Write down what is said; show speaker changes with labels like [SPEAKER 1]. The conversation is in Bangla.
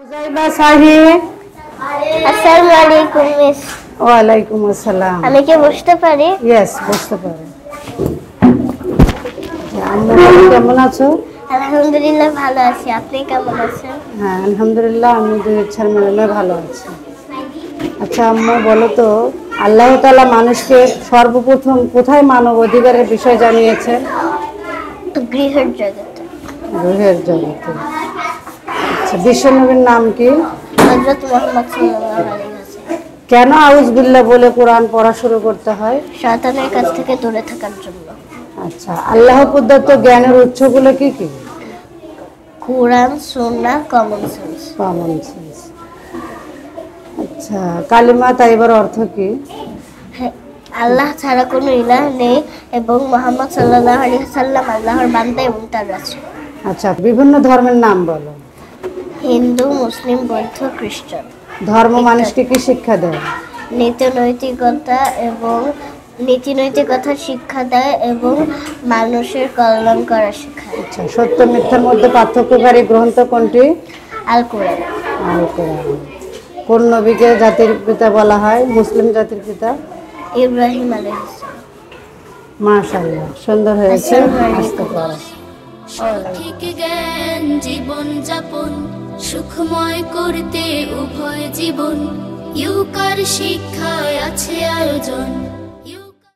[SPEAKER 1] উজাইবা সাহেব,
[SPEAKER 2] আসসালামু আলাইকুম মিস।
[SPEAKER 1] ওয়ালাইকুম আসসালাম।
[SPEAKER 2] আমি কি বসতে পারি?
[SPEAKER 1] ইয়েস, বসতে পারেন। আম্মু কেমন আছো?
[SPEAKER 2] আলহামদুলিল্লাহ ভালো আছি। আপনি কেমন আছেন?
[SPEAKER 1] হ্যাঁ, আলহামদুলিল্লাহ আমি দুই ইচ্ছার মেলে ভালো আছি। আচ্ছা আম্মু, বলো তো, আল্লাহ তাআলা মানুষকে সর্বপ্রথম কোথায় মানব অধিকারের বিষয় জানিয়েছেন?
[SPEAKER 2] গৃহের জগতে।
[SPEAKER 1] রুহের জগতে। আচ্ছা, বিশ্বনবীর নাম কি?
[SPEAKER 2] হযরত মুহাম্মদ সাল্লাল্লাহু আলাইহি ওয়াসাল্লাম।
[SPEAKER 1] কেন আউযুবিল্লাহ বলে কোরআন পড়া শুরু করতে হয়?
[SPEAKER 2] শয়তানের কাছ থেকে দূরে থাকার জন্য।
[SPEAKER 1] আচ্ছা, আল্লাহ প্রদত্ত জ্ঞানের উৎসগুলো কি কি?
[SPEAKER 2] কুরআন, সুন্নাহ, কমন সেন্স।
[SPEAKER 1] Common sense. আচ্ছা, কালিমা তাইবার অর্থ কি?
[SPEAKER 2] আল্লাহ ছাড়া কোনো ইলাহ নেই এবং মুহাম্মদ সাল্লাল্লাহু আলাইহি ওয়াসাল্লাম আল্লাহর বান্দা এবং তার রাসূল।
[SPEAKER 1] আচ্ছা, বিভিন্ন ধর্মের নাম বলো।
[SPEAKER 2] হিন্দু, মুসলিম, বৌদ্ধ, খ্রিস্টান।
[SPEAKER 1] ধর্ম মানুষকে কি শিক্ষা দেয়?
[SPEAKER 2] নীতি নৈতিকতা শিক্ষা দেয় এবং মানুষের কল্যাণ করা শেখায়।
[SPEAKER 1] আচ্ছা, সত্য মিথ্যার মধ্যে পার্থক্যকারী গ্রন্থ কোনটি?
[SPEAKER 2] আল কোরআন।
[SPEAKER 1] আল কোরআন। কোন নবীকে জাতির পিতা বলা হয়? মুসলিম জাতির পিতা
[SPEAKER 2] ইব্রাহিম আলাইহিস সালাম।
[SPEAKER 1] মাশাআল্লাহ, সুন্দর হয়েছে। আসতে পারো।
[SPEAKER 3] সঠিক জ্ঞান জীবন যাপন সুখময় করতে উভয় জীবন ইউকার শিক্ষায় আছে আয়োজন।